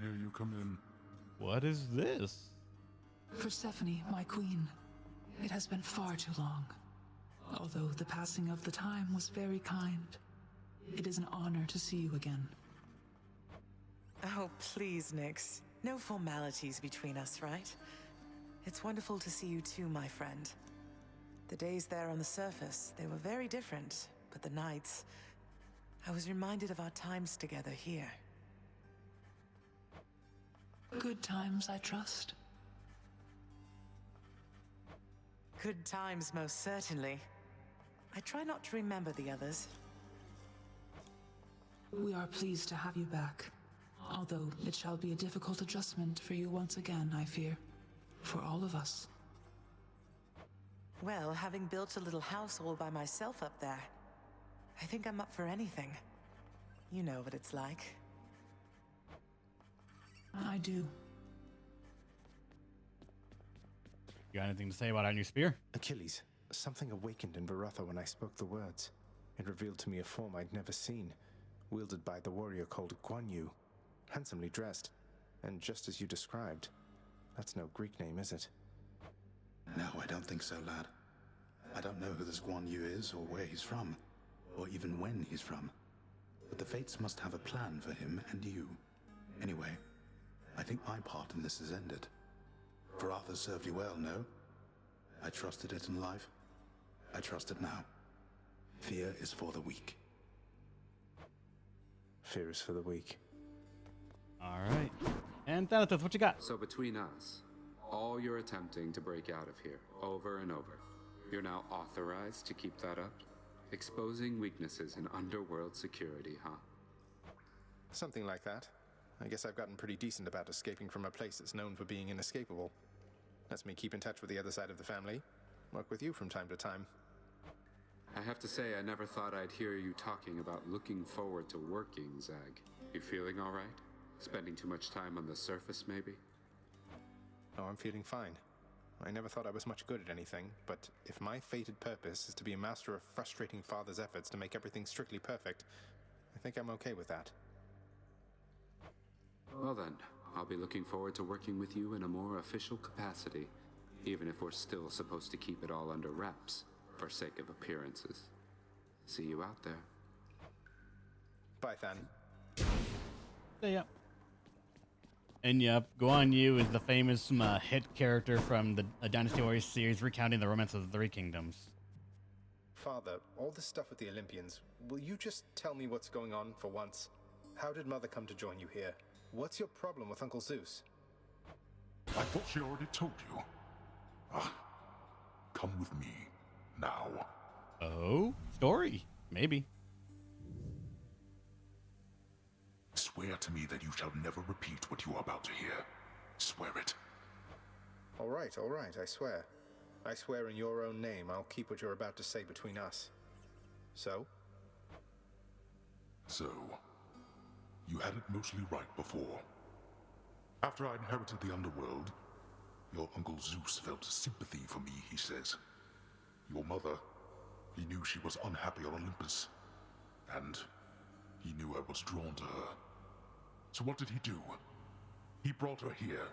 hear you come in. What is this? Persephone, my queen. It has been far too long. Although the passing of the time was very kind, it is an honor to see you again. Oh, please, Nyx. No formalities between us, right? It's wonderful to see you too, my friend. The days there on the surface, they were very different, but the nights... I was reminded of our times together here. Good times, I trust. Good times, most certainly. I try not to remember the others. We are pleased to have you back. Although it shall be a difficult adjustment for you once again, I fear. For all of us. Well, having built a little house all by myself up there, I think I'm up for anything. You know what it's like. I do. You got anything to say about our new spear? Achilles, something awakened in Varatha when I spoke the words. It revealed to me a form I'd never seen, wielded by the warrior called Guan Yu, handsomely dressed, and just as you described. That's no Greek name, is it? No, I don't think so, lad. I don't know who this Guan Yu is, or where he's from, or even when he's from. But the fates must have a plan for him and you. Anyway, I think my part in this has ended. Varatha served you well, no? I trusted it in life. I trust it now. Fear is for the weak. Fear is for the weak. All right. And Thanatos, what you got? So between us, all you're attempting to break out of here, over and over, you're now authorized to keep that up? Exposing weaknesses in underworld security, huh? Something like that. I guess I've gotten pretty decent about escaping from a place that's known for being inescapable. Lets me keep in touch with the other side of the family. Work with you from time to time. I have to say, I never thought I'd hear you talking about looking forward to working, Zag. You feeling all right? Spending too much time on the surface, maybe? Oh, I'm feeling fine. I never thought I was much good at anything, but if my fated purpose is to be a master of frustrating father's efforts to make everything strictly perfect, I think I'm okay with that. Well then, I'll be looking forward to working with you in a more official capacity, even if we're still supposed to keep it all under wraps, for sake of appearances. See you out there. Bye, Than. Yeah. And yep, Guan Yu is the famous hit character from the Dynasty Warriors series recounting the romance of the Three Kingdoms. Father, all this stuff with the Olympians, will you just tell me what's going on for once? How did Mother come to join you here? What's your problem with Uncle Zeus? I thought she already told you. Ah, come with me, now. Oh, story. Maybe. Swear to me that you shall never repeat what you are about to hear. Swear it. All right, I swear. I swear in your own name I'll keep what you're about to say between us. So, you had it mostly right before. After I inherited the underworld, your Uncle Zeus felt sympathy for me, he says. Your mother, he knew she was unhappy on Olympus, and he knew I was drawn to her. So what did he do? He brought her here,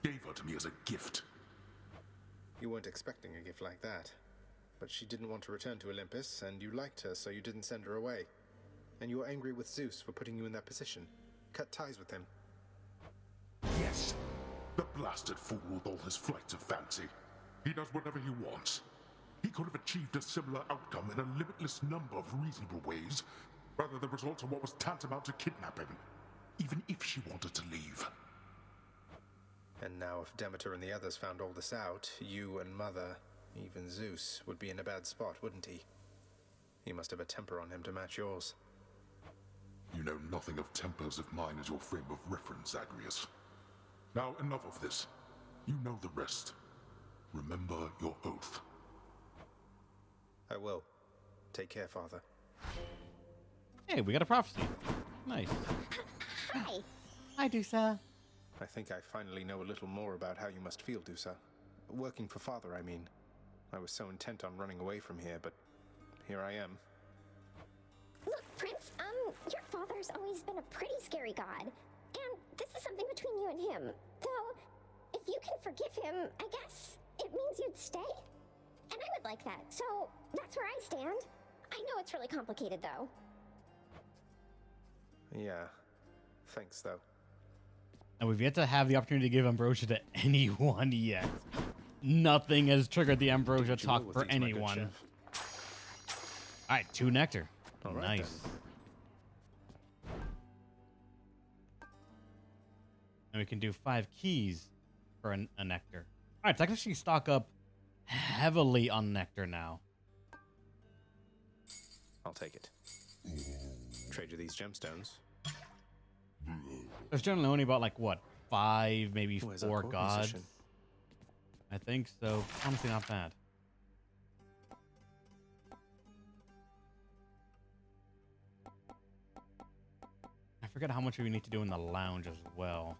gave her to me as a gift. you weren't expecting a gift like that. But she didn't want to return to Olympus, and you liked her, so you didn't send her away. And you were angry with Zeus for putting you in that position. Cut ties with him. Yes, the blasted fool with all his flights of fancy. He does whatever he wants. He could have achieved a similar outcome in a limitless number of reasonable ways, rather than resort to what was tantamount to kidnapping, even if she wanted to leave. And now if Demeter and the others found all this out, you and Mother, even Zeus, would be in a bad spot, wouldn't he? He must have a temper on him to match yours. You know nothing of tempers if mine is your frame of reference, Zagreus. Now enough of this. You know the rest. Remember your oath. I will. Take care, Father. Hey, we got a prophecy. Nice. Hi. Hi, Dusa. I think I finally know a little more about how you must feel, Dusa. Working for Father, I mean. I was so intent on running away from here, but here I am. Look, Prince, your father's always been a pretty scary god. And this something between you and him. Though, if you can forgive him, I guess it means you'd stay. And I would like that, so that's where I stand. I know it's really complicated, though. Yeah. Thanks, though. And we've yet to have the opportunity to give ambrosia to anyone yet. Nothing has triggered the ambrosia talk for anyone. All right, 2 nectar. All right, Nice. then. And we can do 5 keys for a nectar. All right, so I can actually stock up heavily on nectar now. I'll take it. Trade you these gemstones. There's generally only about, like, what, 5, maybe Where's our 4 court gods? musician? I think so. Honestly, not bad. I forget how much we need to do in the lounge as well.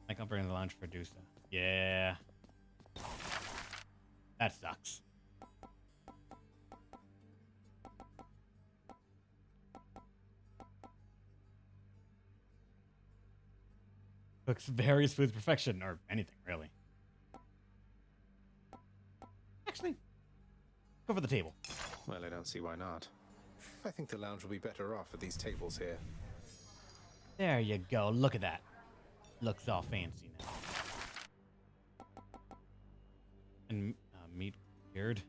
I can bring in the lounge for Dusa. Yeah. That sucks. Cooks various foods to perfection, or anything, really. Actually, go for the table. Well, I don't see why not. I think the lounge will be better off with these tables here. There you go. Look at that. Looks all fancy now. And meat weird.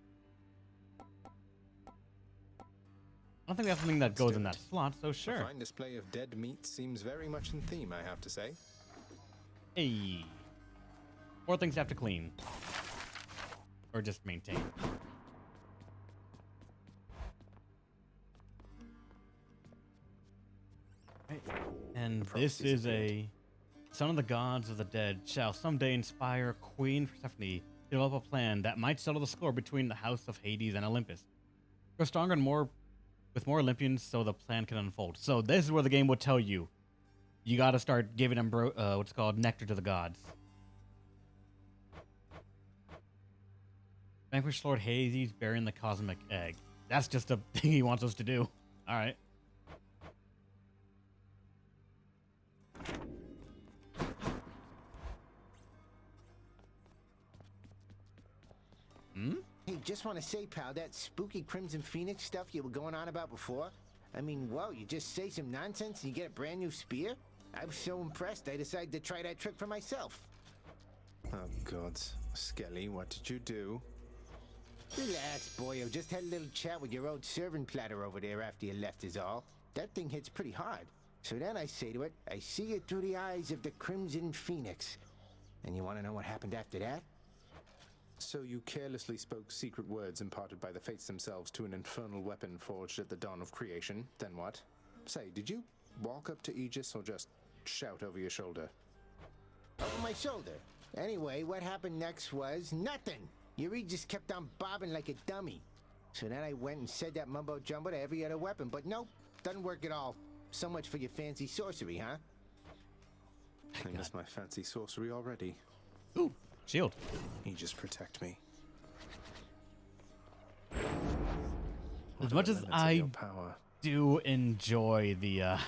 I don't think we have something that goes in that slot, so A sure. fine display of dead meat seems very much in theme, I have to say. Hey. 4 things to have to clean. Or just maintain. Right. And this is a son of the gods of the dead shall someday inspire Queen Persephone to develop a plan that might settle the score between the House of Hades and Olympus. Grow stronger and more with more Olympians so the plan can unfold. So this is where the game will tell you. You got to start giving them what's called nectar to the gods. Vanquish Lord Hades bearing the cosmic egg. That's just a thing he wants us to do. All right. Hey, just want to say, pal, that spooky Crimson Phoenix stuff you were going on about before? I mean, whoa, you just say some nonsense and you get a brand new spear? I was so impressed, I decided to try that trick for myself. Oh, gods. Skelly, what did you do? Relax, boyo. Just had a little chat with your old servant platter over there after you left is all. That thing hits pretty hard. So then I say to it, I see it through the eyes of the Crimson Phoenix. And you want to know what happened after that? So you carelessly spoke secret words imparted by the fates themselves to an infernal weapon forged at the dawn of creation. Then what? Say, did you walk up to Aegis or just shout over your shoulder? Over my shoulder. Anyway, what happened next was nothing. Your Aegis kept on bobbing like a dummy. So then I went and said that mumbo jumbo to every other weapon, but nope, doesn't work at all. So much for your fancy sorcery, huh? I miss my fancy sorcery already. Ooh, shield. Aegis, protect me. As much as I power. do enjoy the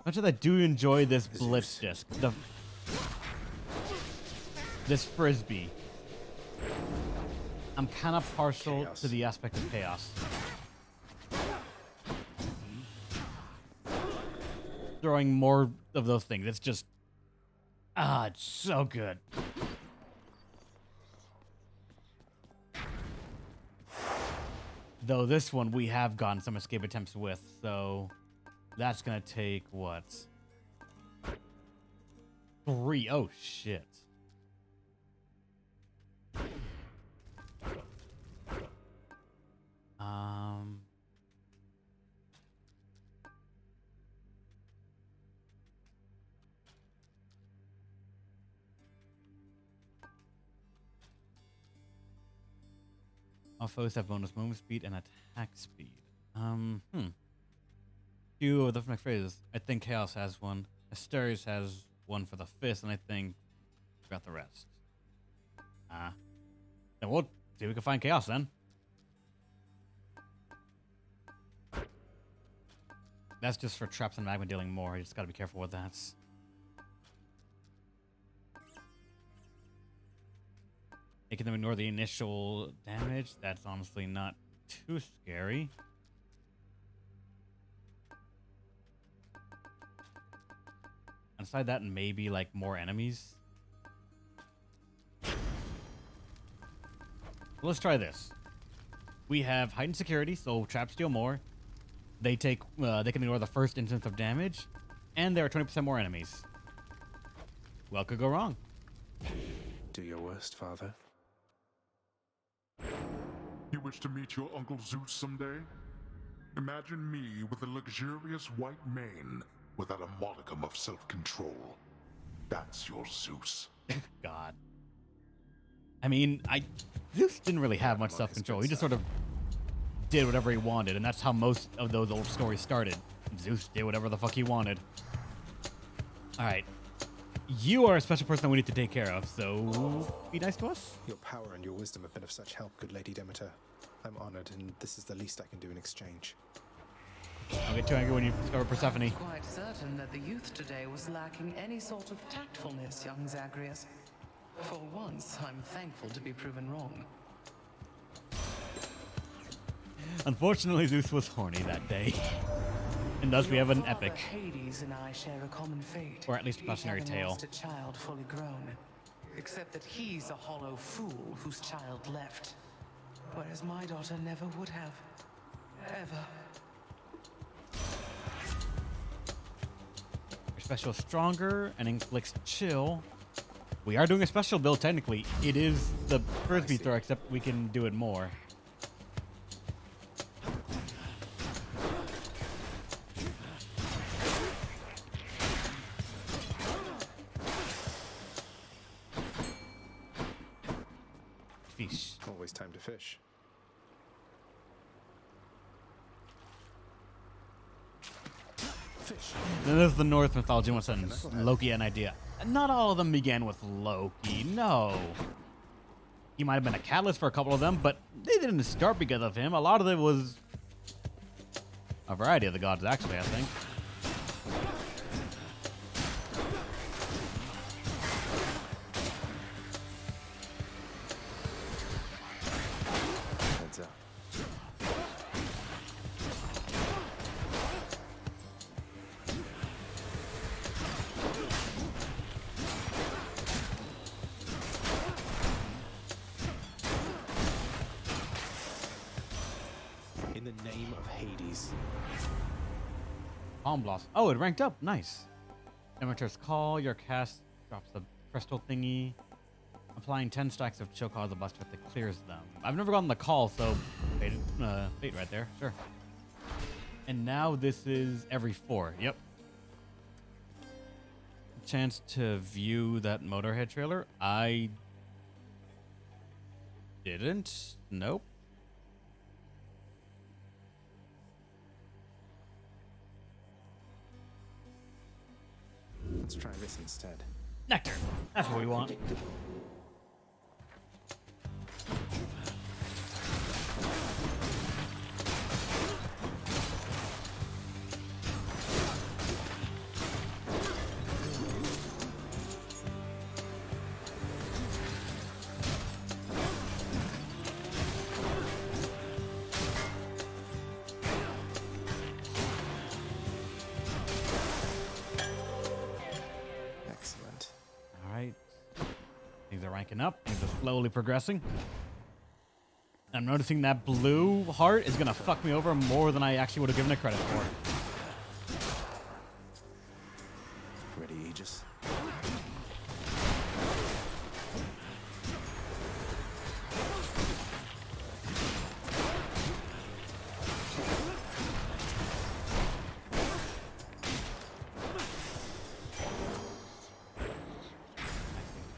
much as I do enjoy this blitz disc, this frisbee, I'm kind of partial to the aspect of chaos. Throwing more of those things, it's just it's so good. Though this one we have gotten some escape attempts with, so that's gonna take what? 3. Oh shit. All foes have bonus movement speed and attack speed. Few of the next phrases. I think Chaos has one. Asterius has one for the fist, and I think we got the rest. Then we'll see if we can find chaos then. That's just for traps and magma dealing more. You just gotta be careful with that. Making them ignore the initial damage, that's honestly not too scary. Aside that, maybe like more enemies. Let's try this. We have heightened security, so traps deal more. They can ignore the first instance of damage, and there are 20% more enemies. What could go wrong? Do your worst, Father. You wish to meet your Uncle Zeus someday? Imagine me with a luxurious white mane without a modicum of self-control. That's your Zeus. God. I mean, Zeus didn't really have much self-control. He just sort of did whatever he wanted, and that's how most of those old stories started. Zeus did whatever the fuck he wanted. Alright. You are a special person that we need to take care of, so be nice to us. Your power and your wisdom have been of such help, good Lady Demeter. I'm honored, and this is the least I can do in exchange. Don't get too angry when you discover Persephone. Quite certain that the youth today was lacking any sort of tactfulness, young Zagreus. For once, I'm thankful to be proven wrong. Unfortunately, Zeus was horny that day. And thus we have an epic. Hades and I share a common fate. Or at least a cautionary Each having tale. lost a child fully grown. Except that he's a hollow fool whose child left. Whereas my daughter never would have. Ever. Your special is stronger and inflicts chill. We are doing a special build technically. It is the Frisbee throw, except we can do it more. Fish. Always time to fish. Fish. Then there's the Norse mythology one sentence. Loki had an idea. Not all of them began with Loki, no. He might have been a catalyst for a couple of them, but they didn't start because of him. A lot of it was a variety of the gods, actually, I think. Heads up. In the name of Hades. Palm Blossom. Oh, it ranked up. Nice. Demeter's Call. Your cast drops the crystal thingy. Applying 10 stacks of chill cause the buster that clears them. I've never gotten the call, so fate right there. Sure. And now this is every 4. Yep. Chance to view that Motorhead trailer. I didn't. Nope. Let's try this instead. Nectar. That's what we want. Excellent. All right. Things are ranking up. Things are slowly progressing. I'm noticing that blue heart is going to fuck me over more than I actually would have given it credit for. Ready, Aegis?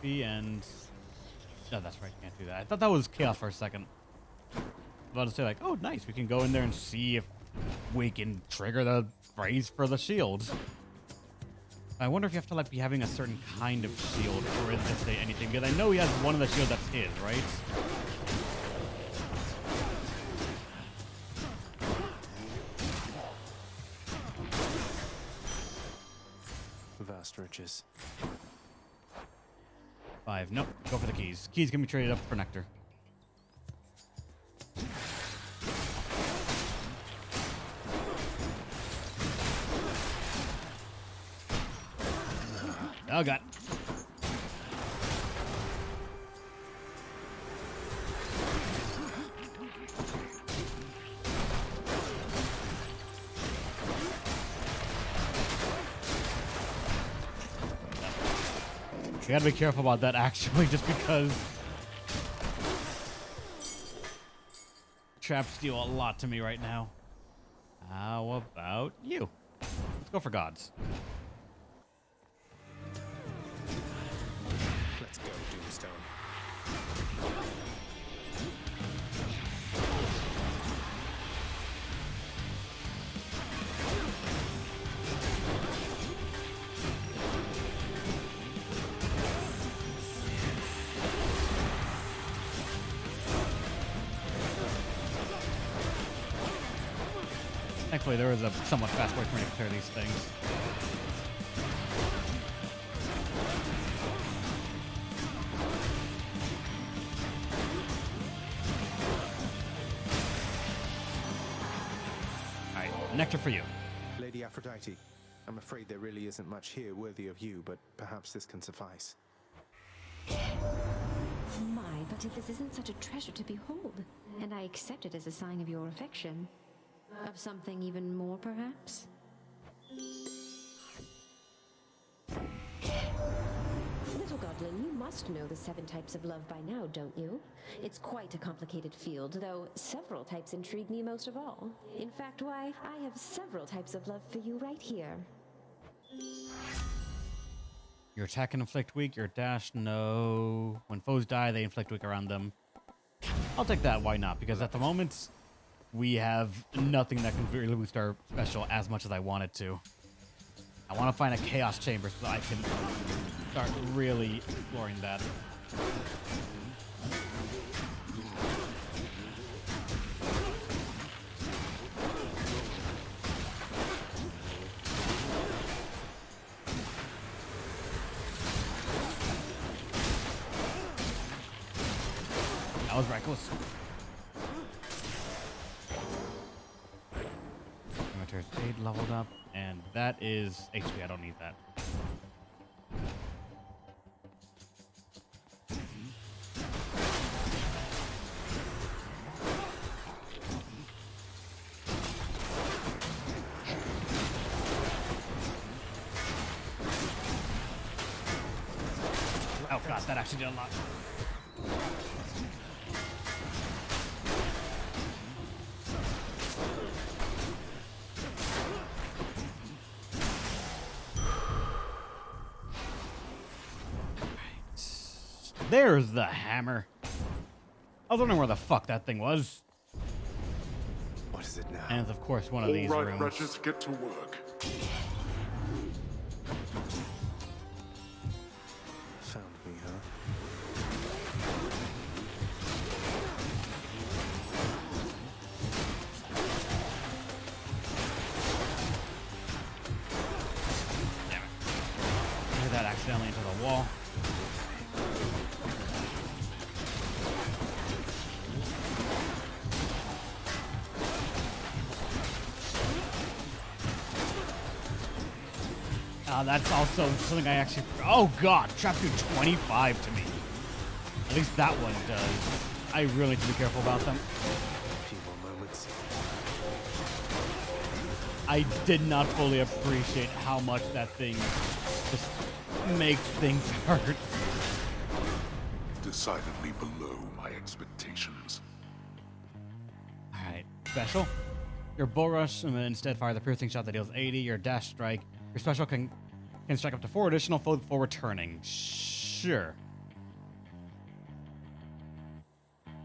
And no, that's right. Can't do that. I thought that was chaos for a second. I was about to say like, oh, nice. We can go in there and see if we can trigger the phrase for the shield. I wonder if you have to like be having a certain kind of shield for it to say anything, because I know he has one of the shields that's his, right? Vast riches. 5. Nope. Go for the keys. Keys can be traded up for Nectar. Oh, God. We gotta be careful about that, actually, just because traps deal a lot to me right now. How about you? Let's go for gods. Let's go, Doomstone. Thankfully, there is a somewhat fast way for me to clear these things. Alright, Nectar for you. Lady Aphrodite, I'm afraid there really isn't much here worthy of you, but perhaps this can suffice. My, but if this isn't such a treasure to behold, and I accept it as a sign of your affection. Of something even more, perhaps? Little Goblin, you must know the 7 types of love by now, don't you? It's quite a complicated field, though several types intrigue me most of all. In fact, why, I have several types of love for you right here. Your attack can inflict weak, your dash, no. When foes die, they inflict weak around them. I'll take that, why not? Because at the moment, we have nothing that can really boost our special as much as I want it to. I want to find a Chaos Chamber so I can start really exploring that. That was reckless. Inventory's 8 leveled up, and that is HP. I don't need that. Oh god, that actually did a lot. There's the hammer. I was wondering where the fuck that thing was. What is it now? And it's of course one of these All right, rooms. wretches, get to work. Found me, huh? Damn it. Threw that accidentally into the wall. That's also something I actually... Oh, God. Trap do 25 to me. At least that one does. I really need to be careful about them. A few more moments. I did not fully appreciate how much that thing just makes things hurt. Decidedly below my expectations. Alright. Special. Your bull rush instead fire the piercing shot that deals 80. Your dash strike. Your special can strike up to 4 additional foes before returning. Sure.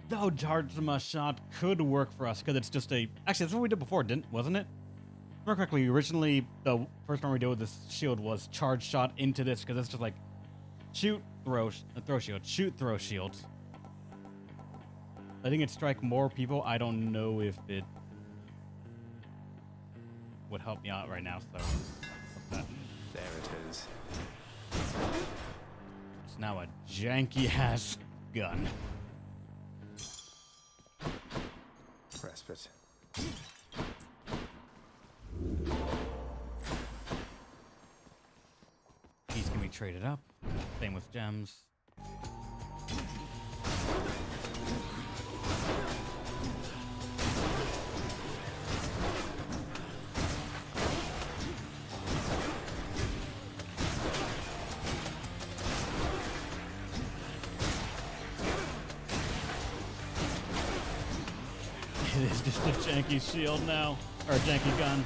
Though Chargema shot could work for us because it's just a... Actually, that's what we did before, wasn't it? remember correctly, originally the first one we did with this shield was charge shot into this because it's just like shoot, throw shield, shoot, throw shield. Letting it strike more people, I don't know if it would help me out right now. So There it is. it's now a janky ass gun. Respite. These can be traded up. Same with gems. It is just a janky shield now, or a janky gun.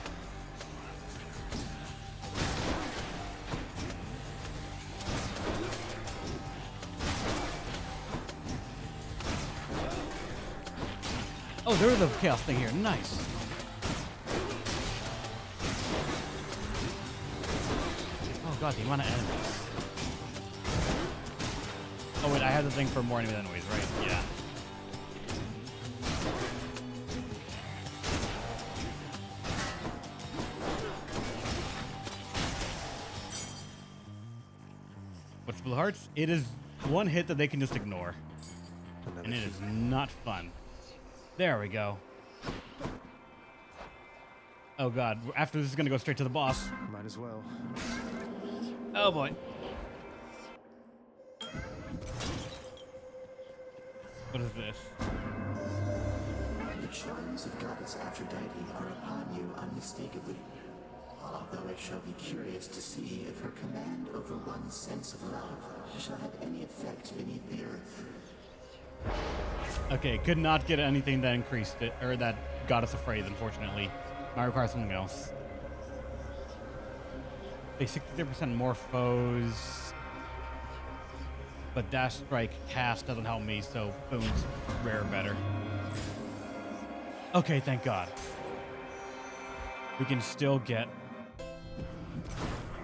Oh, there's a chaos thing here. Nice. Oh god, the amount of enemies. Oh wait, I had the thing for more enemies anyways, right? Yeah. What's Blue Hearts? It is one hit that they can just ignore. And it is not fun. There we go. Oh god, after this is gonna go straight to the boss. Might as well. Oh boy. What is this? The charms of Goddess Aphrodite are upon you unmistakably. Although I shall be curious to see if her command over one's sense of love shall have any effect beneath the earth. Okay, could not get anything that increased it, or that got us afraid, unfortunately. Might require something else. They 63% more foes. But Dash Strike cast doesn't help me, so boom's rare better. Okay, thank God. We can still get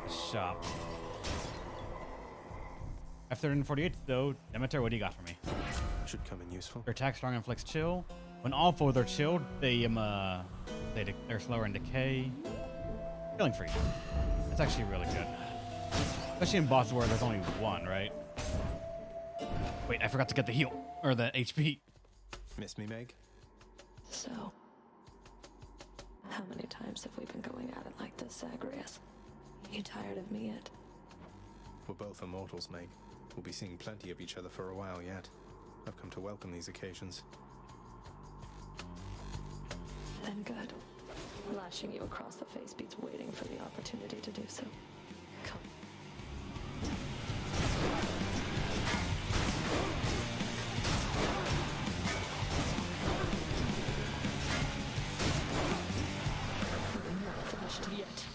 a shop. F348 though, Demeter, what do you got for me? Should come in useful. Their attack strong and flex chill. When all foes are chilled, they're slower in decay. Killing free. That's actually really good. Especially in bosses where there's only one, right? Wait, I forgot to get the heal. Or the HP. Miss me, Meg? So, how many times have we been going at it like this, Zagreus? You tired of me yet? We're both immortals, Meg. We'll be seeing plenty of each other for a while yet. I've come to welcome these occasions. Then good. Lashing you across the face beats waiting for the opportunity to do so. Come. Not finished yet.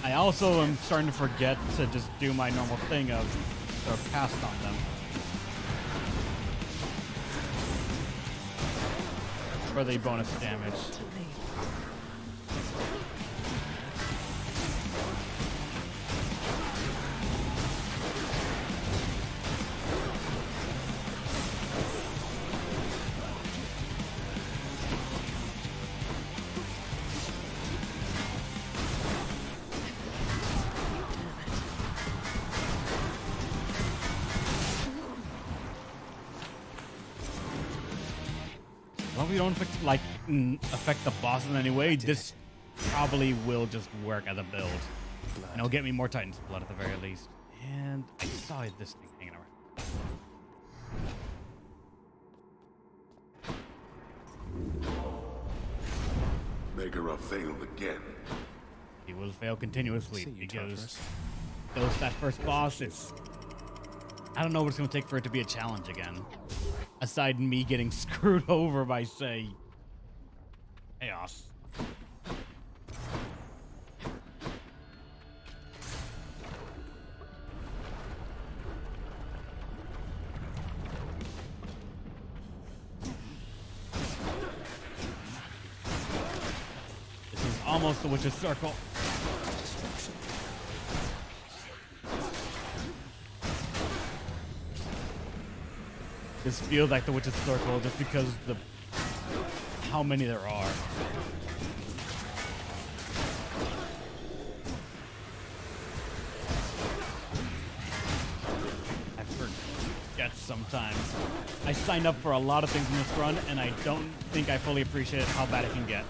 I also am starting to forget to just do my normal thing of throw cast on them. For the bonus damage. Well, we don't affect the boss in any way. This probably will just work as a build. And it'll get me more Titan's blood at the very least. And I saw this thing hanging around. Megara failed again. He will fail continuously See you, because Tartarus. that first boss, I don't know what it's going to take for it to be a challenge again. Aside me getting screwed over by, say, Chaos. almost the witch's circle. This feels like the witch's circle just because the how many there are. I forget sometimes. I signed up for a lot of things in this run, and I don't think I fully appreciate how bad it can get.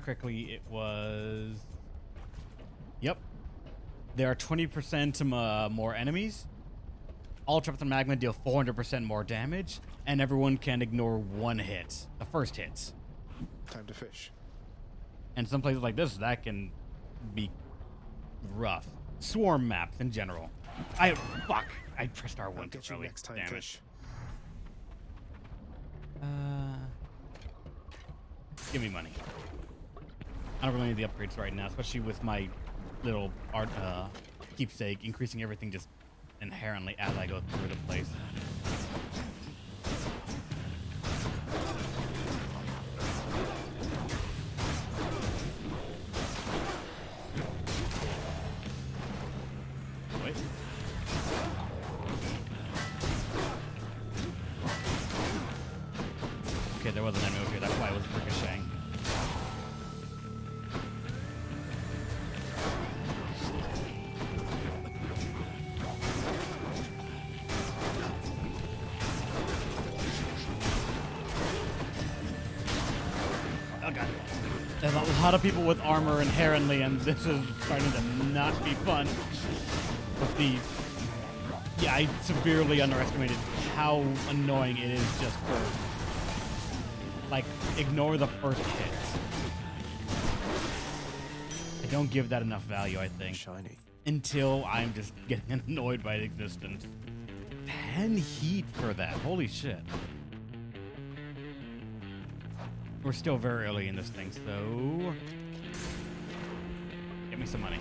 Correctly, it was. Yep. There are 20% more enemies. All traps and magma deal 400% more damage, and everyone can ignore one hit, the first hit. Time to fish. And some places like this, that can be rough. Swarm maps in general. Fuck! I pressed R1 I'll get you early. next time, Damn fish. it. Give me money. I don't really need the upgrades right now, especially with my little art keepsake, increasing everything just inherently as I go through the place. Wait. Okay, there was an enemy over here. That's why it was ricocheting. There's a lot of people with armor inherently, and this is starting to not be fun. With the... Yeah, I severely underestimated how annoying it is just for... Like, ignore the first hit. I don't give that enough value, I think. Shiny. Until I'm just getting annoyed by its existence. 10 heat for that. Holy shit. We're still very early in this thing, so... Get me some money.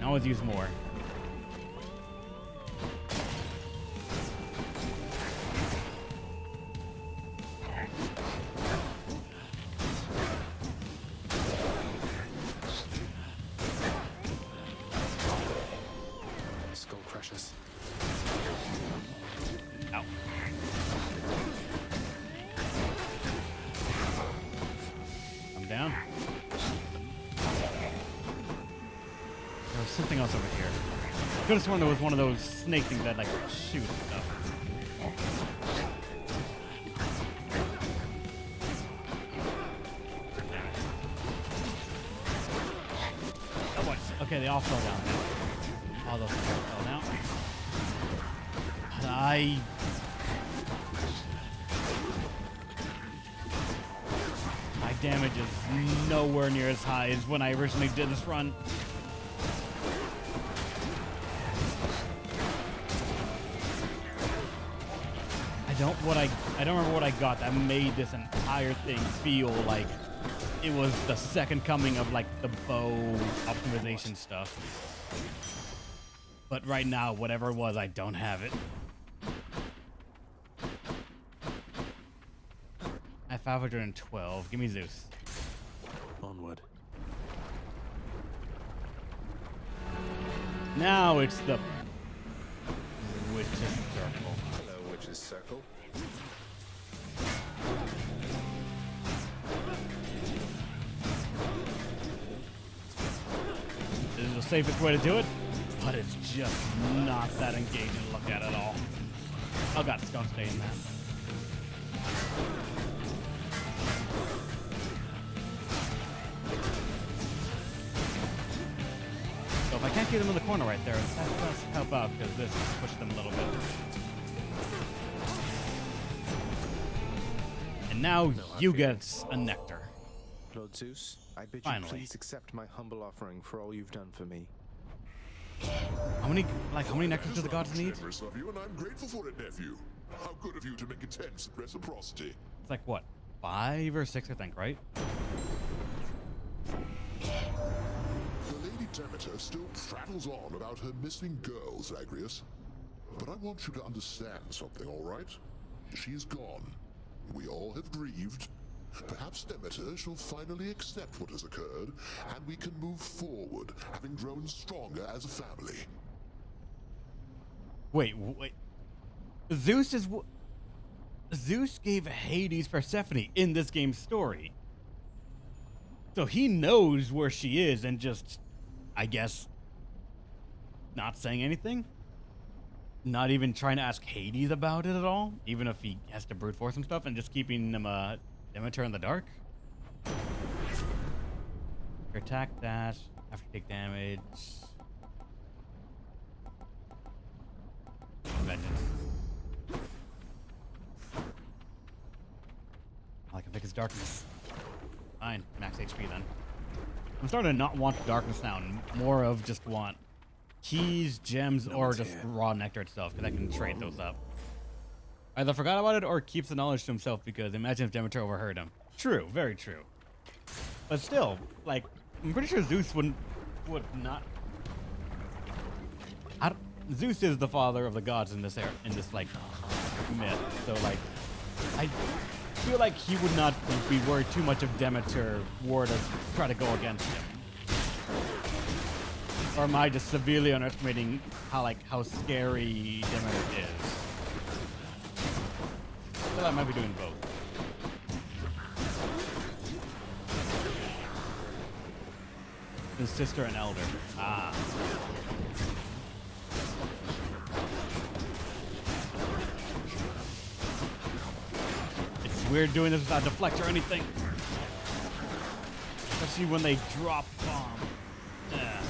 I always use more. Skull crushes. Ow. Down. There was something else over here. I could have sworn there was one of those snake things that like shoot stuff. Oh boy. Okay, they all fell down now. All those things fell down. My damage is nowhere near as high as when I originally did this run. I don't remember what I got that made this entire thing feel like it was the second coming of like the bow optimization stuff. But right now, whatever it was, I don't have it. I have 512. Give me Zeus. Onward. Now it's the Witch's Circle. Hello, Witch's Circle. This is the safest way to do it, but it's just not that engaging to look at all. Oh god, it's gonna stay in that. So if I can't get them in the corner right there, that does help out because this pushes them a little bit. And now you get a Nectar. Lord Zeus, I bid Finally. you please accept my humble offering for all you've done for me. How many nectars do the gods need? Generous of you, and I'm grateful for it, nephew. How good of you to make attempts at reciprocity. It's like what, 5 or 6, I think, right? Demeter still prattles on about her missing girl, Zagreus. But I want you to understand something, all right? She is gone. We all have grieved. Perhaps Demeter shall finally accept what has occurred, and we can move forward, having grown stronger as a family. Wait. Zeus gave Hades Persephone in this game's story. So he knows where she is and just, I guess, not saying anything? Not even trying to ask Hades about it at all? Even if he has to brute force and stuff, and just keeping them, Demeter in the dark? Your attack dash, after you take damage. Vengeance. I can pick his darkness. Fine, max HP then. I'm starting to not want darkness now, and more of just want keys, gems, or just raw nectar itself, because I can trade those up. Either forgot about it or keeps the knowledge to himself, because imagine if Demeter overheard him. True, very true. But still, like, I'm pretty sure Zeus would not. Zeus is the father of the gods in this like myth. So like, I feel like he would not be worried too much if Demeter were to try to go against him. Or am I just severely underestimating how scary Demeter is? I feel I might be doing both. His sister and elder. Ah. It's weird doing this without deflect or anything. Especially when they drop bombs. Yeah.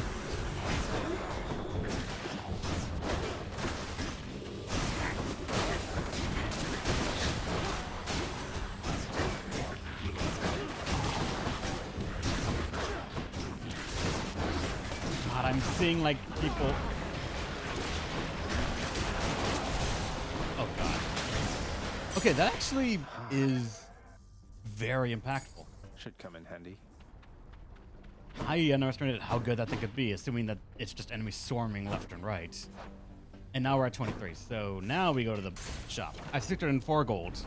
God, I'm seeing like people. Oh God. Okay, that actually is very impactful. Should come in handy. I underestimated how good that thing could be, assuming that it's just enemies swarming left and right. And now we're at 23, so now we go to the shop. I sticked it in 4 gold.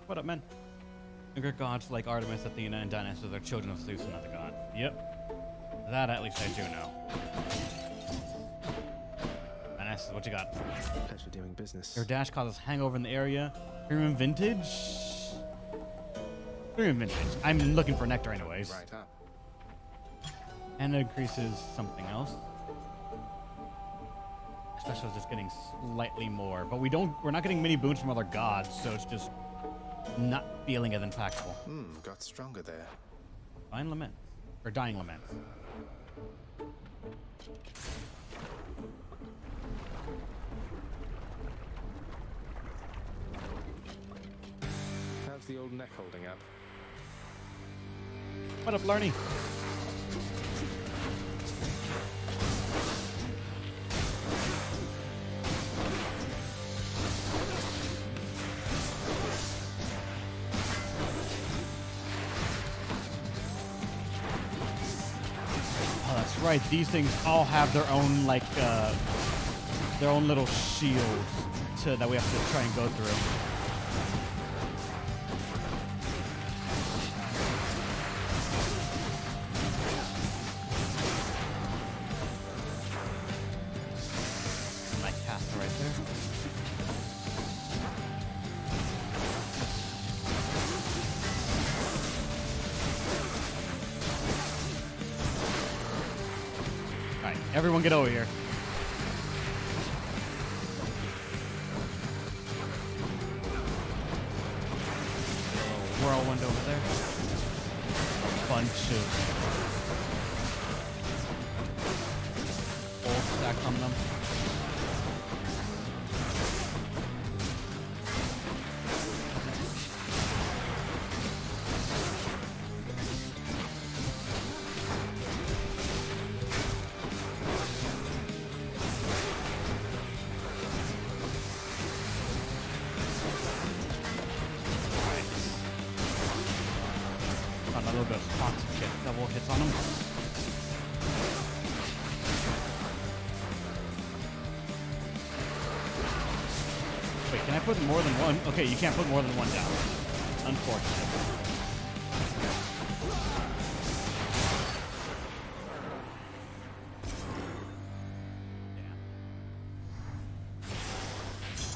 What up, man? The Greek gods like Artemis, Athena, and Dionysus are children of Zeus and other gods. Yep. That at least I do know. Dionysus, what you got? Pleasure doing business. Your dash causes hangover in the area. Premium vintage? Premium vintage. I'm looking for nectar anyways. Right up. And it increases something else. Special is just getting slightly more. But we're not getting many boons from other gods, so it's just not feeling as impactful. Got stronger there. Dying Lament. Or Dying Lament. How's the old neck holding up? What up, Larny? Right, these things all have their own their own little shields that we have to try and go through. My caster right there. Everyone get over here. Whirlwind over there. A bunch of old stacks on them. those toxic get double hits on him. Wait, can I put more than one? Okay, you can't put more than one down. Unfortunately.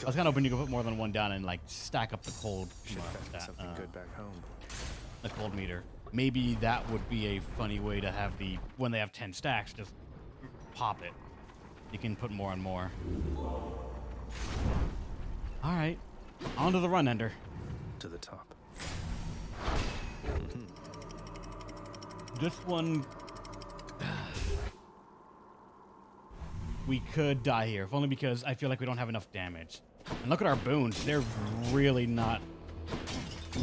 I was kind of hoping you could put more than one down and like stack up the cold. Something good back home. The cold meter. Maybe that would be a funny way to have the when they have 10 stacks, just pop it. You can put more and more. All right, on to the run ender. To the top. This one, we could die here, if only because I feel like we don't have enough damage. And look at our boons; they're really not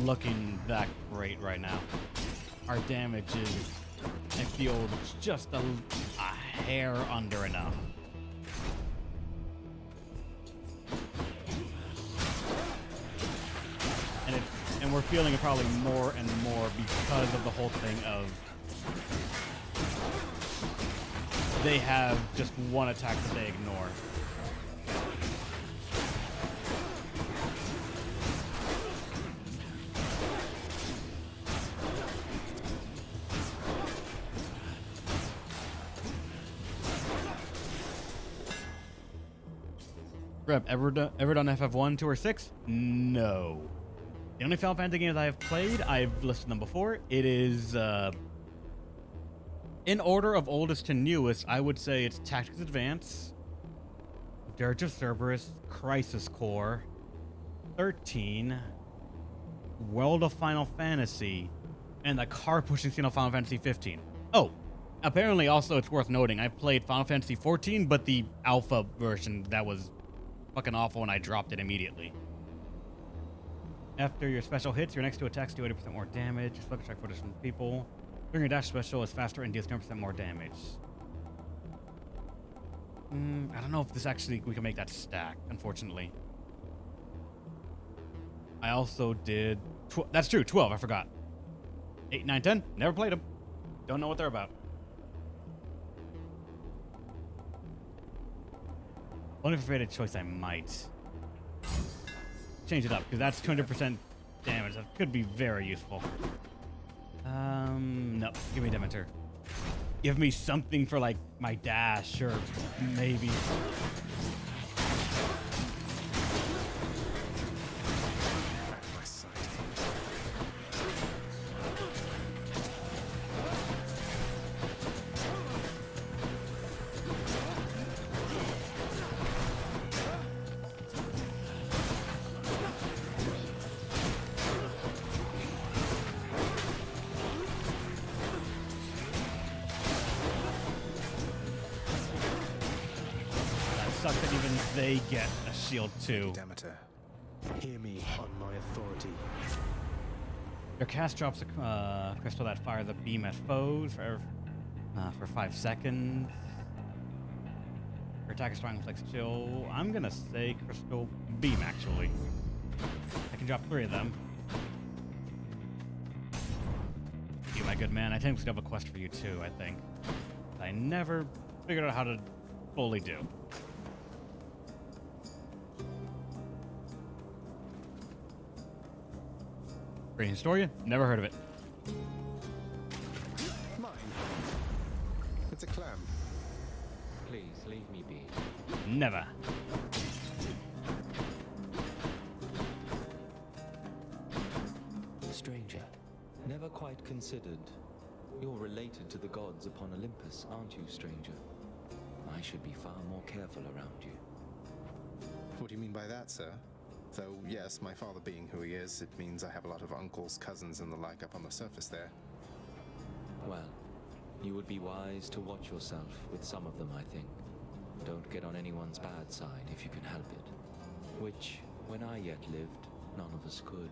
looking that great right now. Our damage is, I feel, just a hair under enough. And we're feeling it probably more and more because of the whole thing of they have just one attack that they ignore. Rep, ever done FF1, 2, or 6? No. The only Final Fantasy games I have played, I've listed them before. It is, in order of oldest to newest, I would say it's Tactics Advance, Dirge of Cerberus, Crisis Core, 13, World of Final Fantasy, and the car-pushing scene of Final Fantasy 15. Oh, apparently also it's worth noting, I played Final Fantasy 14, but the alpha version that was fucking awful and I dropped it immediately. After your special hits, your next two attacks do 80% more damage. Focus strike for different people. During your dash special is faster and deals 10% more damage. I don't know if this actually, we can make that stack, unfortunately. I also did, that's true, 12, I forgot. 8, 9, 10, never played them. Don't know what they're about. Only for faded choice I might change it up, because that's 200% damage. That could be very useful. No, give me Demeter. Give me something for like my dash, or maybe. Sucks that even they get a shield too. Demeter, hear me on my authority. Your cast drops a crystal that fires the beam at foes for 5 seconds. Your attack is strong, inflicts chill. I'm gonna say crystal beam actually. I can drop 3 of them. You, my good man. I think we still have a quest for you too. I think. I never figured out how to fully do. Great Historia? Never heard of it. Mine. It's a clam. Please leave me be. Never. Stranger, never quite considered. You're related to the gods upon Olympus, aren't you, stranger? I should be far more careful around you. What do you mean by that, sir? Though, yes, my father being who he is, it means I have a lot of uncles, cousins, and the like up on the surface there. Well, you would be wise to watch yourself with some of them, I think. Don't get on anyone's bad side if you can help it. Which, when I yet lived, none of us could.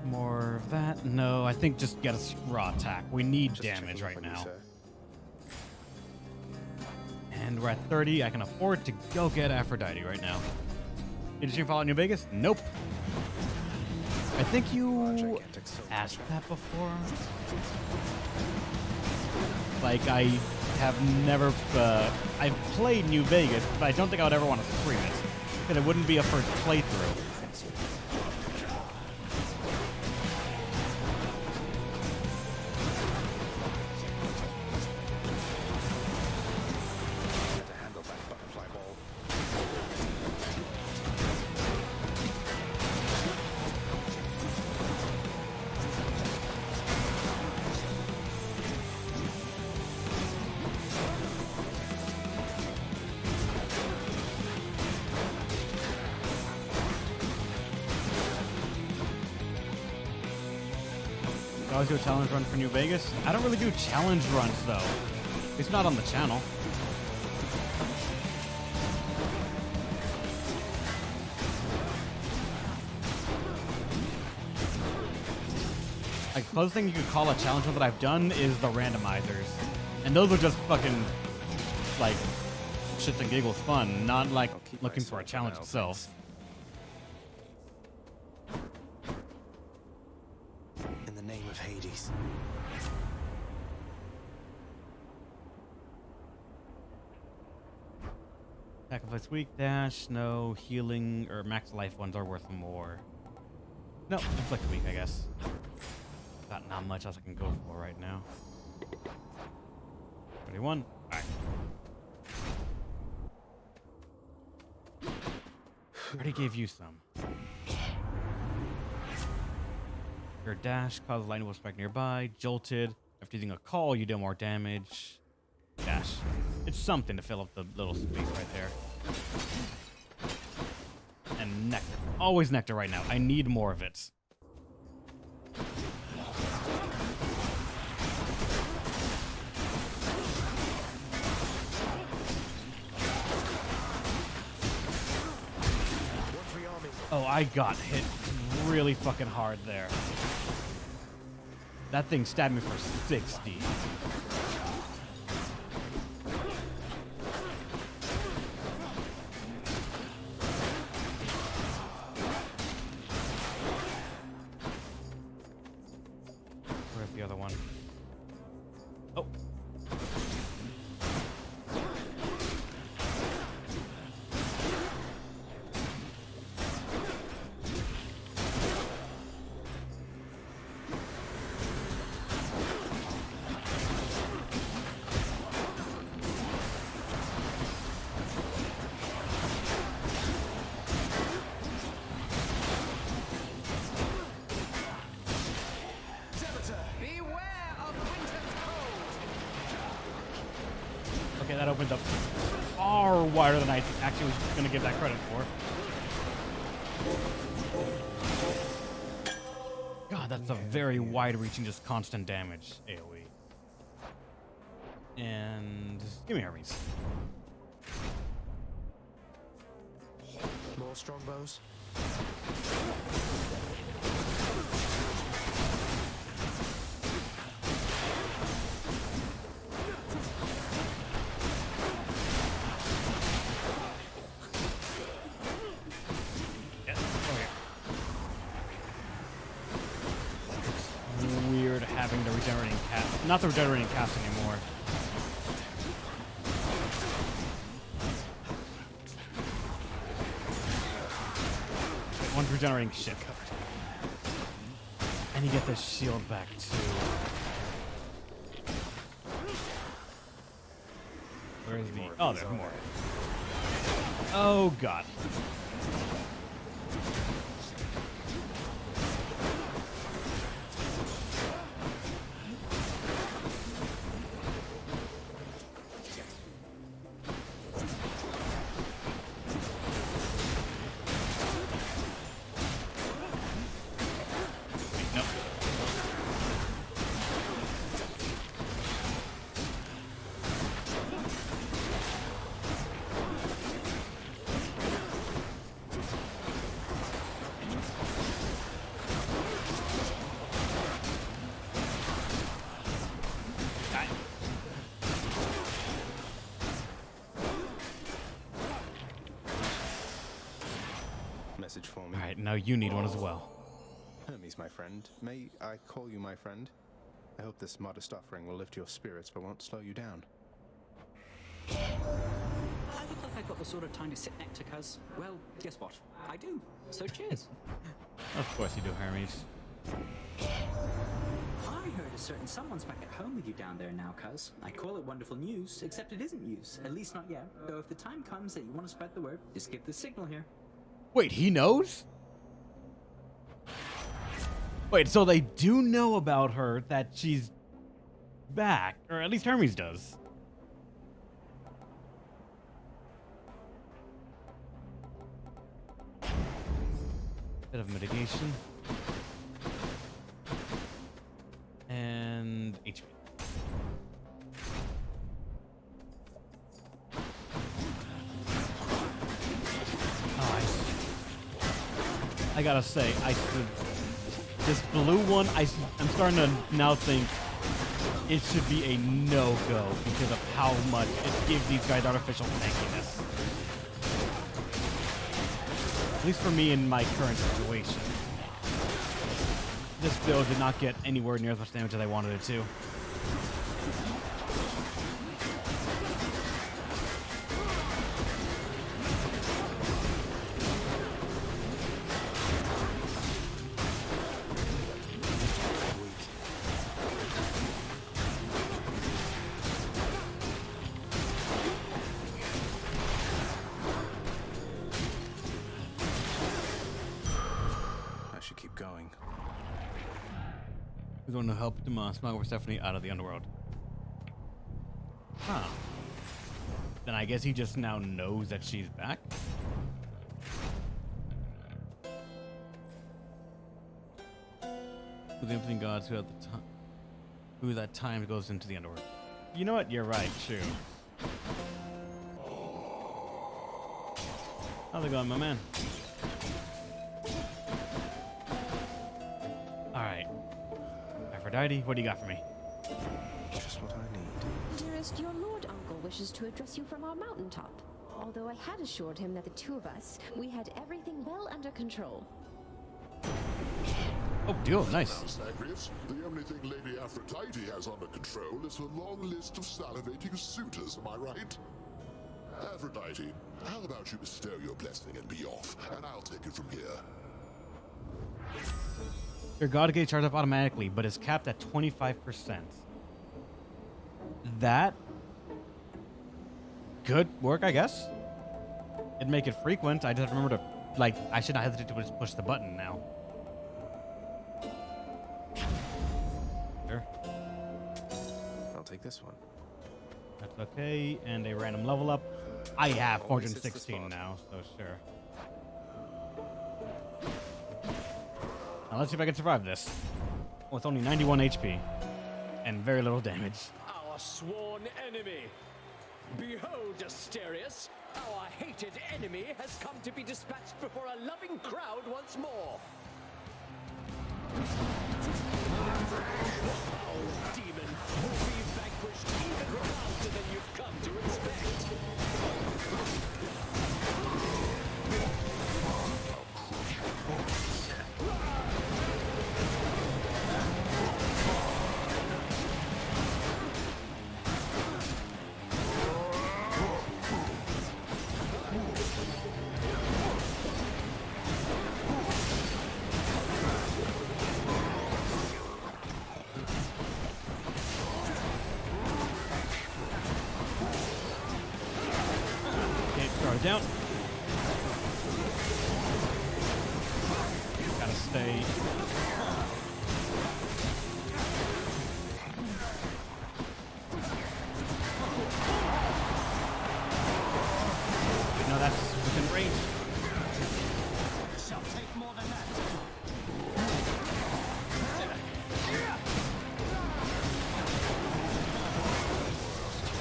More of that? No, I think just get a raw attack. We need Just damage checking right up on you, now. sir. And we're at 30. I can afford to go get Aphrodite right now. Did you follow New Vegas? Nope. I think you asked that before. Like, I have never, I've played New Vegas, but I don't think I would ever want to stream it. Because it wouldn't be a first playthrough. I always do a challenge run for New Vegas. I don't really do challenge runs, though. It's not on the channel. Like, closest thing you could call a challenge run that I've done is the randomizers. And those are just fucking, like, shits and giggles fun, not like looking for a challenge itself. Hades. Sacrifice weak, dash, no, healing, or max life ones are worth more. No, inflict weak, I guess. Got not much else I can go for right now. 21. Alright. Already gave you some. Your dash causes lightning will strike nearby. Jolted. After using a call, you deal more damage. Dash. It's something to fill up the little space right there. And Nectar. Always Nectar right now. I need more of it. Oh, I got hit really fucking hard there. That thing stabbed me for 60. Where's the other one? Oh. Okay, that opened up far wider than I actually was going to give that credit for. God, that's a very wide-reaching, just constant damage AoE. And give me Hermes. More strongbows? Weird having the regenerating cast, not the regenerating cast anymore. One's regenerating shit. And you get the shield back too. Where's the... Oh, there's more. Oh, God. Alright, now you need one as well. Hermes, my friend. May I call you my friend? I hope this modest offering will lift your spirits but won't slow you down. I look like I've got the sort of time to sit Nectar, cuz, well, guess what? I do. So cheers. Of course you do, Hermes. I heard a certain someone's back at home with you down there now, cuz. I call it wonderful news, except it isn't news. At least not yet. Though if the time comes that you want to spread the word, just give the signal here. Wait, he knows? Wait, so they do know about her, that she's back. Or at least Hermes does. Bit of mitigation. And HP. I gotta say, this blue one, I'm starting to now think it should be a no-go because of how much it gives these guys artificial tankiness. At least for me in my current situation. This build did not get anywhere near as much damage as I wanted it to. We're going to help them smuggle Stephanie out of the underworld. Huh. Then I guess he just now knows that she's back? With the infinite gods who at the time, who at times goes into the underworld. You know what? You're right, true. How's it going, my man? Alright. Aphrodite, what do you got for me? Just what I need. Dearest, your Lord Uncle wishes to address you from our mountaintop. Although I had assured him that the two of us, we had everything well under control. Oh, deal, nice. Zagreus, the only thing Lady Aphrodite has under control is her long list of salivating suitors, am I right? Aphrodite, how about you bestow your blessing and be off, and I'll take it from here. Your god gauge charges up automatically, but is capped at 25%. That could work, I guess. It'd make it frequent. I just remember to, like, I should not hesitate to just push the button now. Sure. I'll take this one. That's okay. And a random level up. I have 416 now, so sure. Now let's see if I can survive this. Well, it's only 91 HP. And very little damage. Our sworn enemy. Behold, Asterius. Our hated enemy has come to be dispatched before a loving crowd once more. Oh, demon, will be vanquished even faster than you've come to expect. Down. Gotta stay. No, that's within range. Shall take more than that.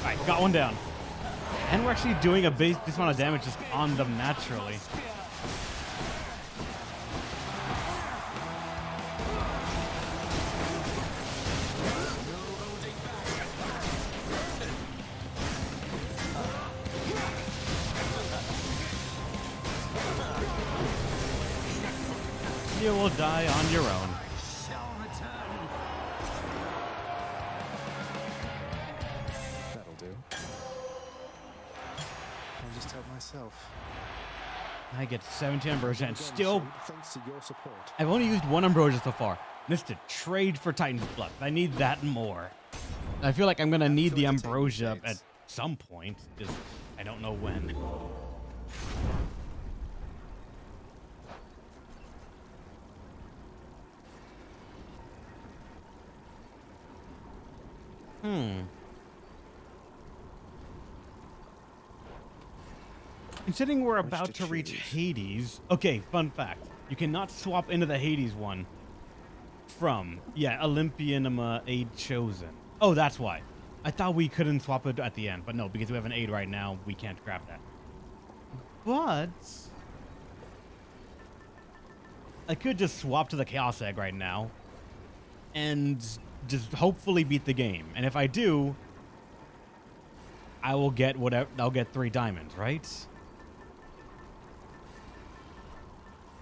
Alright, got one down. And we're actually doing a base this amount of damage just on them naturally. You will die on your own. That'll do. I'll just help myself. I get 17 ambrosia and still... Thanks to your support. I've only used 1 ambrosia so far. This to trade for Titan's Blood. I need that more. I feel like I'm going to need the ambrosia at some point. Just, I don't know when. Considering we're about to reach Hades. Okay, fun fact. You cannot swap into the Hades one from, Olympian aid chosen. Oh, that's why. I thought we couldn't swap it at the end, but no, because we have an aid right now, we can't grab that. But I could just swap to the Chaos Egg right now and just hopefully beat the game. And if I do, I will get whatever. I'll get 3 diamonds, right?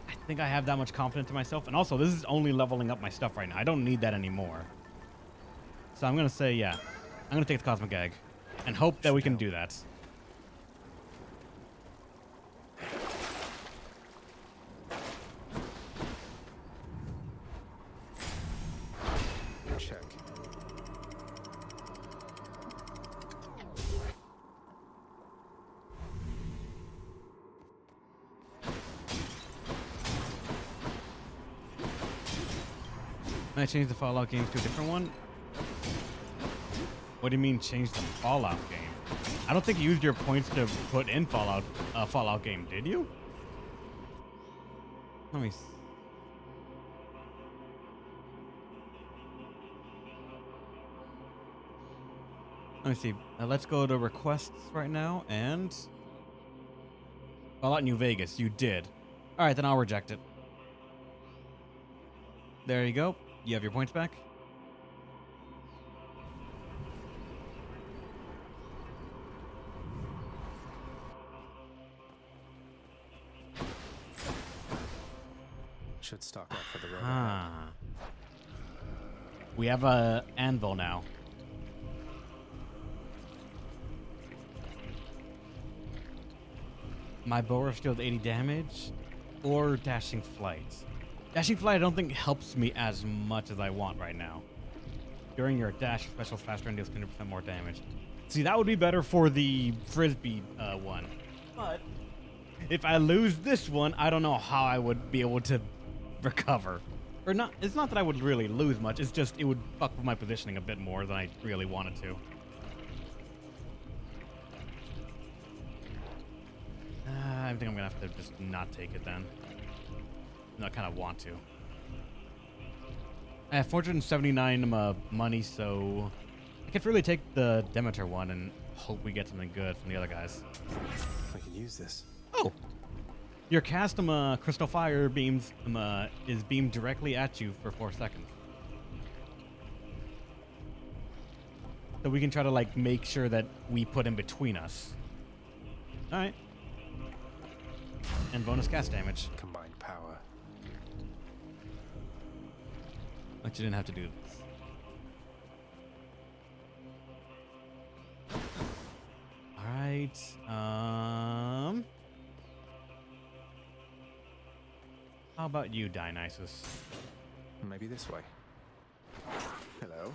I think I have that much confidence in myself. And also, this is only leveling up my stuff right now. I don't need that anymore. So I'm going to say, I'm going to take the Cosmic Egg and hope that we can do that. Check. Can I change the Fallout games to a different one? What do you mean change the Fallout game? I don't think you used your points to put in Fallout game, did you? Let me see. Let me see. Let's go to requests right now and Fallout New Vegas. You did. All right, then I'll reject it. There you go. You have your points back. Should stock up for the road. We have a anvil now. My bow deals 80 damage, or dashing flight. Dashing flight I don't think helps me as much as I want right now. During your dash, special faster and deals 20% more damage. See, that would be better for the frisbee one. But if I lose this one, I don't know how I would be able to recover. Or not. It's not that I would really lose much. It's just it would fuck with my positioning a bit more than I really wanted to. I think I'm gonna have to just not take it then. I kind of want to. I have 479 money, so I could really take the Demeter one and hope we get something good from the other guys. I can use this. Oh! Your cast Crystal Fire beams is beamed directly at you for 4 seconds. So we can try to like make sure that we put in between us. Alright. And bonus cast damage. Combined power. But you didn't have to do this. Alright. How about you, Dionysus? Maybe this way. Hello.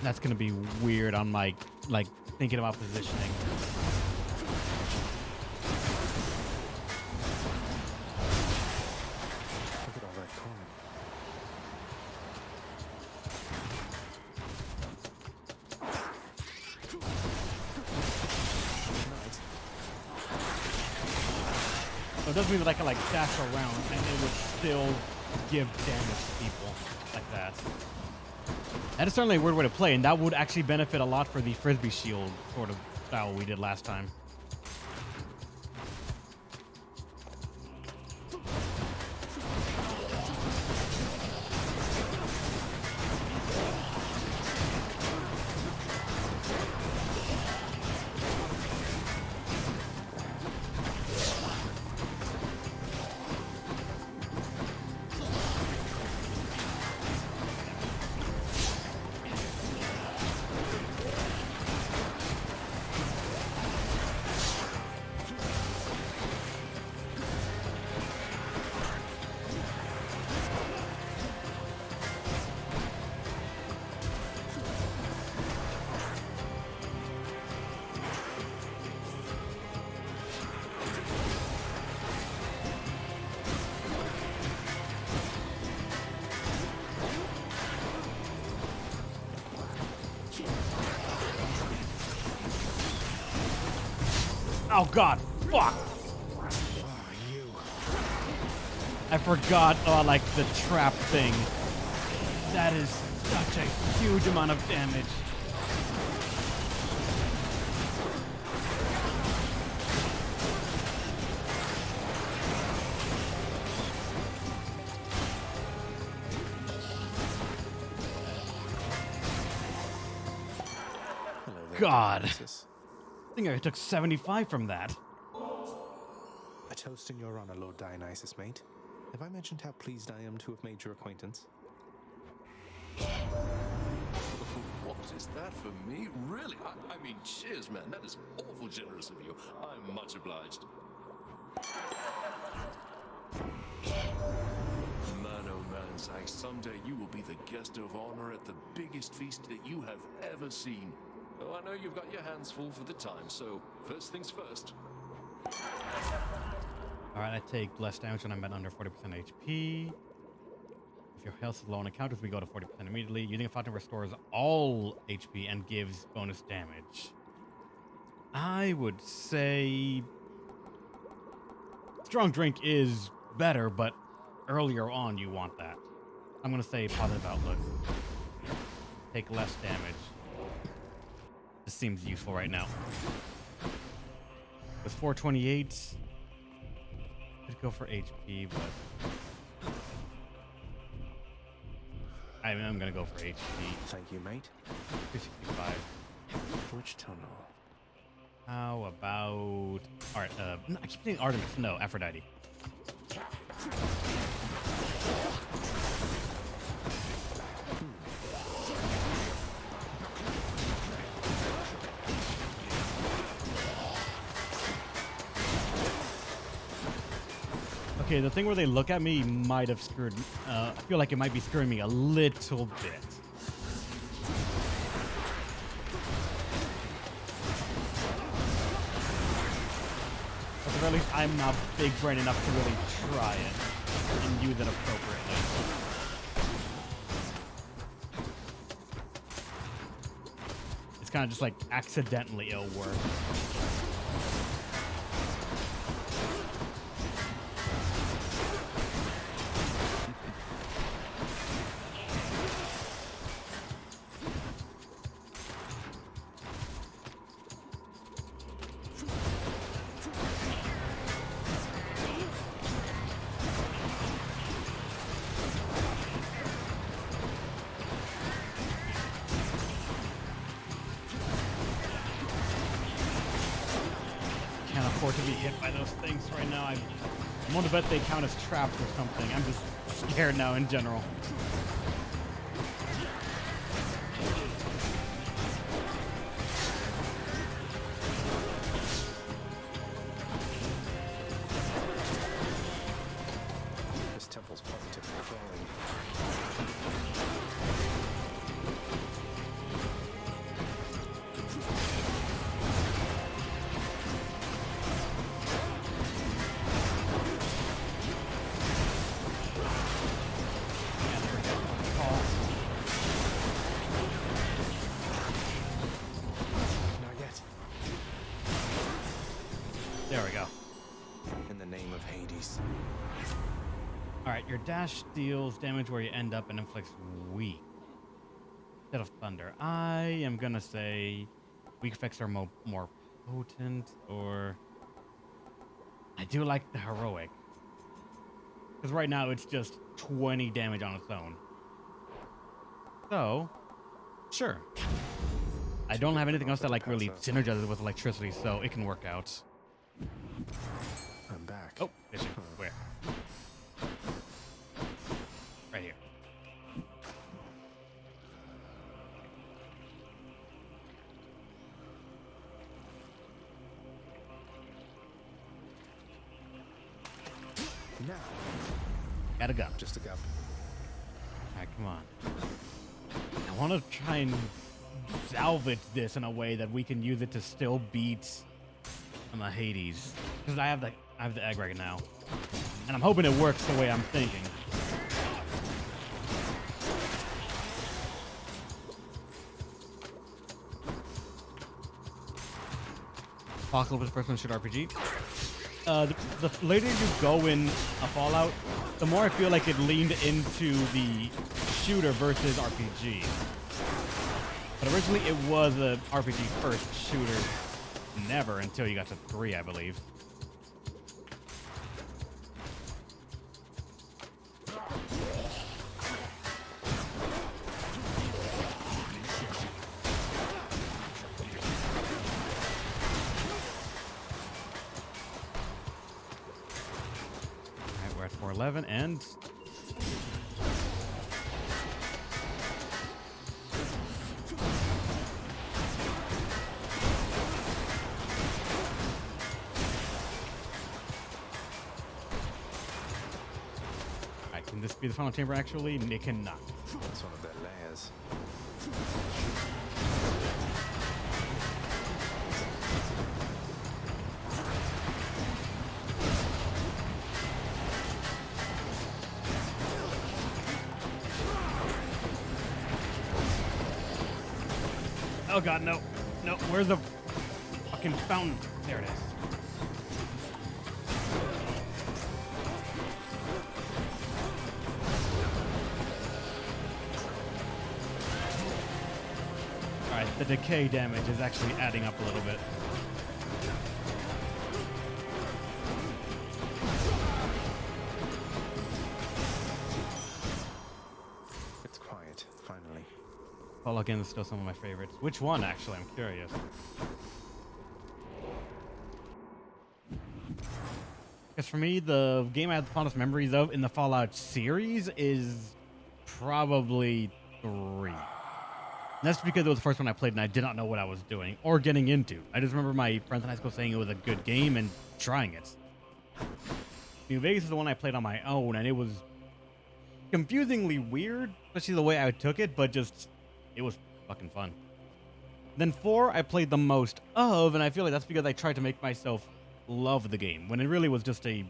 That's gonna be weird on my, like, thinking about positioning. Look at all that coin. So it does mean that I can like dash around and it would still give damage to people like that. That is certainly a weird way to play, and that would actually benefit a lot for the Frisbee shield sort of style we did last time. Oh god, fuck! I forgot like the trap thing. That is such a huge amount of damage. God. I think I took 75 from that. A toast in your honor, Lord Dionysus, mate. Have I mentioned how pleased I am to have made your acquaintance? What is that for me? Really? I mean, cheers, man. That is awful generous of you. I'm much obliged. Man, oh man, Zack, someday you will be the guest of honor at the biggest feast that you have ever seen. Oh, I know you've got your hands full for the time, so first things first. Alright, I take less damage when I'm at under 40% HP. If your health is low on encounters, we go to 40% immediately. Using a fountain restores all HP and gives bonus damage. I would say strong drink is better, but earlier on you want that. I'm going to say positive outlook. Take less damage. This seems useful right now. With 428, could go for HP, but I'm gonna go for HP. Thank you, mate. 265. Which tunnel? How about... Alright, no, I keep saying Artemis. No, Aphrodite. Okay, the thing where they look at me might have screwed... I feel like it might be screwing me a little bit. At the very least, I'm not big brain enough to really try it and use it appropriately. It's kind of just like accidentally it'll work. To be hit by those things right now. I'm willing to bet they count as traps or something. I'm just scared now in general. This temple's positively crawling. There we go. In the name of Hades. Alright, your dash deals damage where you end up and inflicts weak. Instead of thunder. I am gonna say weak effects are more potent, or... I do like the heroic. Because right now it's just 20 damage on its own. So, sure. I don't have anything else that like really synergizes with electricity, so it can work out. I'm back. Oh, where? Right here. Now. Gotta go. Just a go. Alright, come on. I want to try and salvage this in a way that we can use it to still beat the Hades. Because I have the egg right now. And I'm hoping it works the way I'm thinking. Apocalypse first-person shooter RPG. The later you go in a Fallout, the more I feel like it leaned into the shooter versus RPG. But originally it was a RPG first, shooter never until you got to 3, I believe. Alright, we're at 411 and can this be the final chamber actually? It cannot. That's one of their layers. Oh god, no. No, where's the fucking fountain? There it is. Alright, the decay damage is actually adding up a little bit. It's quiet, finally. Fallout again is still some of my favorites. Which one, actually? I'm curious. Because for me, the game I have the fondest memories of in the Fallout series is probably 3. And that's because it was the first one I played and I did not know what I was doing or getting into. I just remember my friends in high school saying it was a good game and trying it. New Vegas is the one I played on my own, and it was confusingly weird, especially the way I took it, but just, it was fucking fun. Then 4, I played the most of, and I feel like that's because I tried to make myself love the game, when it really was just a,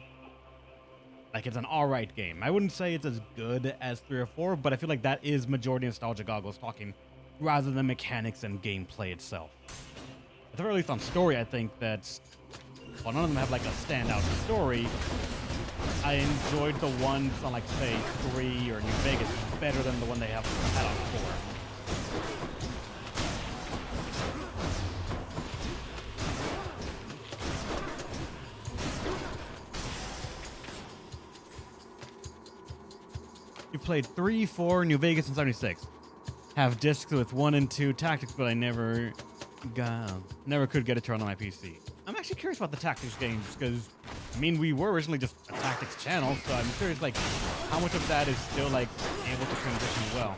like, it's an alright game. I wouldn't say it's as good as 3 or 4, but I feel like that is majority nostalgia goggles talking, rather than mechanics and gameplay itself. At the very least on story, I think that, while none of them have like a standout story, I enjoyed the ones on, like, say, 3 or New Vegas better than the one they have had on 4. You played 3, 4, New Vegas, and 76. Have discs with 1 and 2 tactics, but I never could get it turned on my PC. I'm actually curious about the tactics games, because, I mean, we were originally just a tactics channel, so I'm curious, like, how much of that is still, like, able to transition well.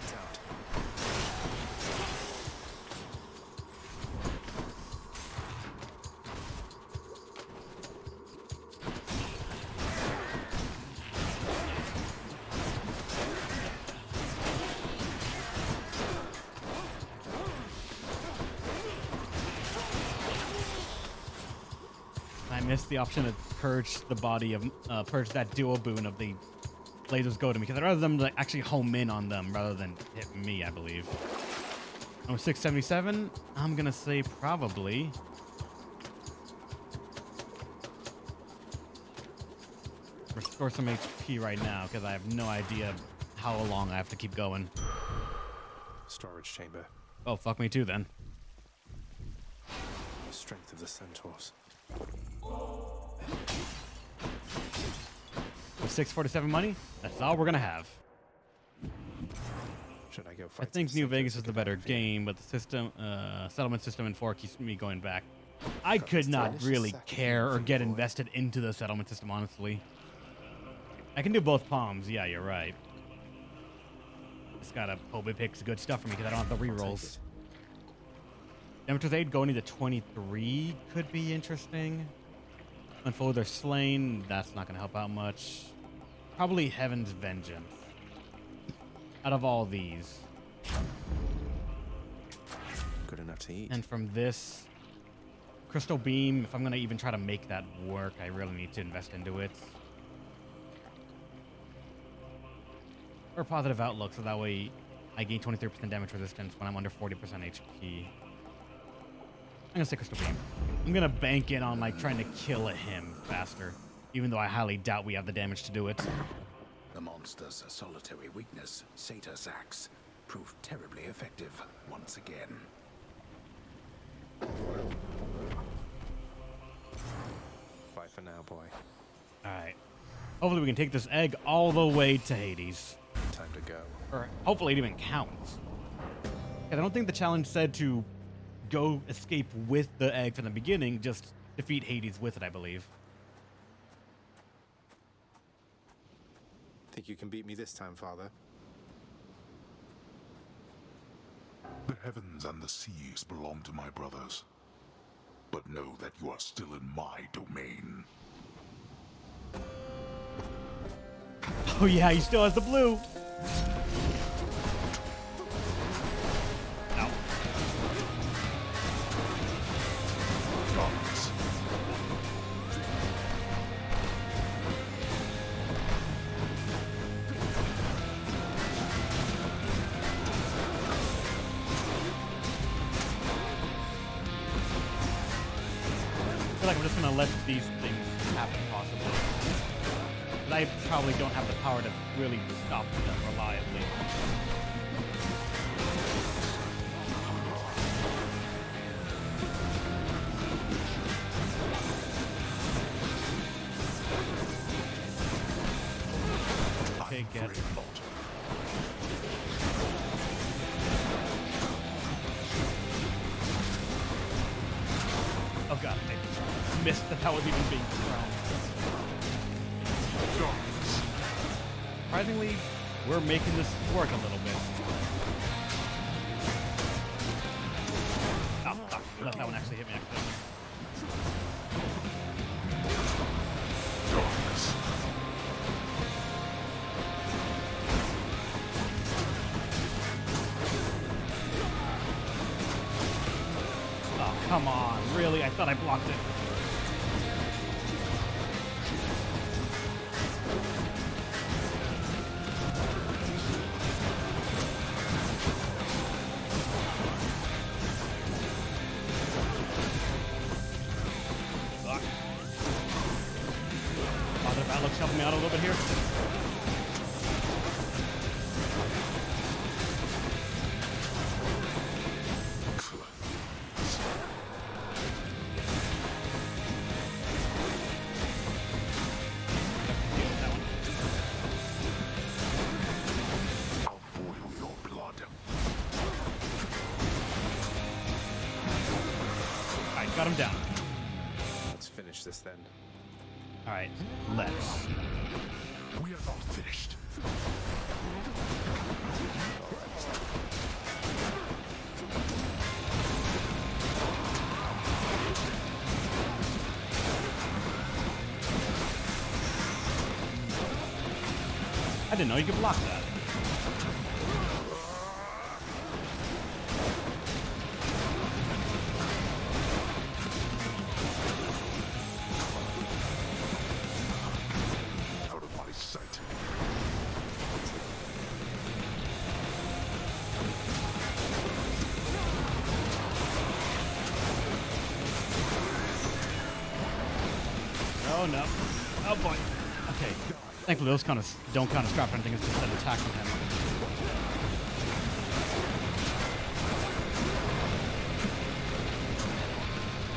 I missed the option to purge the body of, purge that dual boon of the lasers go to me, because I'd rather them like, actually home in on them rather than hit me, I believe. Number 677, I'm gonna say probably. Restore some HP right now, because I have no idea how long I have to keep going. Storage chamber. Oh, fuck me too, then. Strength of the centaurs. With 647 money, that's all we're gonna have. Should I go I fight think some New Vegas is centaurs the better again? game, but the system, settlement system in 4 keeps me going back. I could not really care or get invested into the settlement system, honestly. I can do both palms. Yeah, you're right. Just gotta hope it picks good stuff for me because I don't have the rerolls. Demeter's Aid going into 23 could be interesting. Unfold their slain. That's not gonna help out much. Probably Heaven's Vengeance. Out of all these. Good enough to eat. And from this, Crystal Beam, if I'm gonna even try to make that work, I really need to invest into it. Or Positive Outlook, so that way I gain 23% damage resistance when I'm under 40% HP. I'm gonna say Crystal Beam. I'm gonna bank in on like trying to kill him faster, even though I highly doubt we have the damage to do it. The monster's solitary weakness, Sator's axe, proved terribly effective once again. Bye for now, boy. All right. Hopefully we can take this egg all the way to Hades. Time to go. Or hopefully it even counts. I don't think the challenge said to go escape with the egg from the beginning, just defeat Hades with it, I believe. Think you can beat me this time, Father? The heavens and the seas belong to my brothers. But know that you are still in my domain. Oh yeah, he still has the blue. No. Darkness. I feel like I'm just gonna let these things happen, possibly. But I probably don't have the power to really stop them reliably. Okay, get it. Oh god, I missed that was even being thrown. Surprisingly, we're making this work a little bit. Oh, fuck. Let that one actually hit me accidentally. Oh, come on. Really? I thought I blocked it. Help me out a little bit here. I'll boil your blood. Alright, got him down. Let's finish this then. Alright, let's. We are not finished. I didn't know you could block that. Out of my sight. Oh no. Oh boy. Okay. Thankfully those kind of don't count as scrap or anything, it's just an attack from him.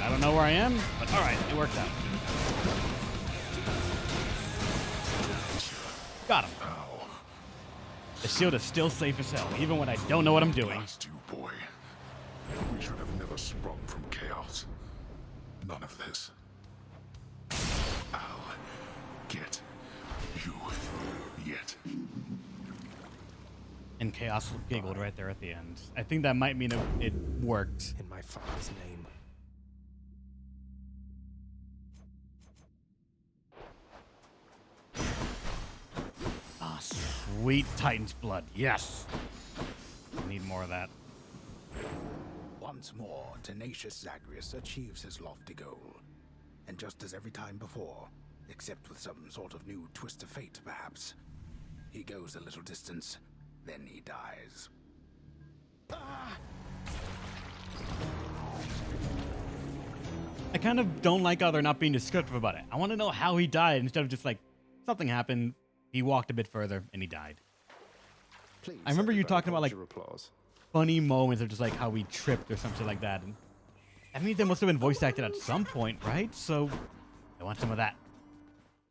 I don't know where I am, but alright, it worked out. Got him. The shield is still safe as hell, even when I don't know what I'm doing. Blast you, boy. We should have never sprung from chaos. None of this. I'll get you yet. And Chaos giggled right there at the end. I think that might mean it worked. In my father's name. Ah, sweet Titan's blood. Yes. I need more of that. Once more, tenacious Zagreus achieves his lofty goal. And just as every time before, except with some sort of new twist of fate, perhaps, he goes a little distance, then he dies. I kind of don't like how they're not being descriptive about it. I want to know how he died instead of just like something happened, he walked a bit further, and he died. Please, I remember you talking about like applause. funny moments of just like how he tripped or something like that. And that means they must have been voice acted at some point, right? So I want some of that.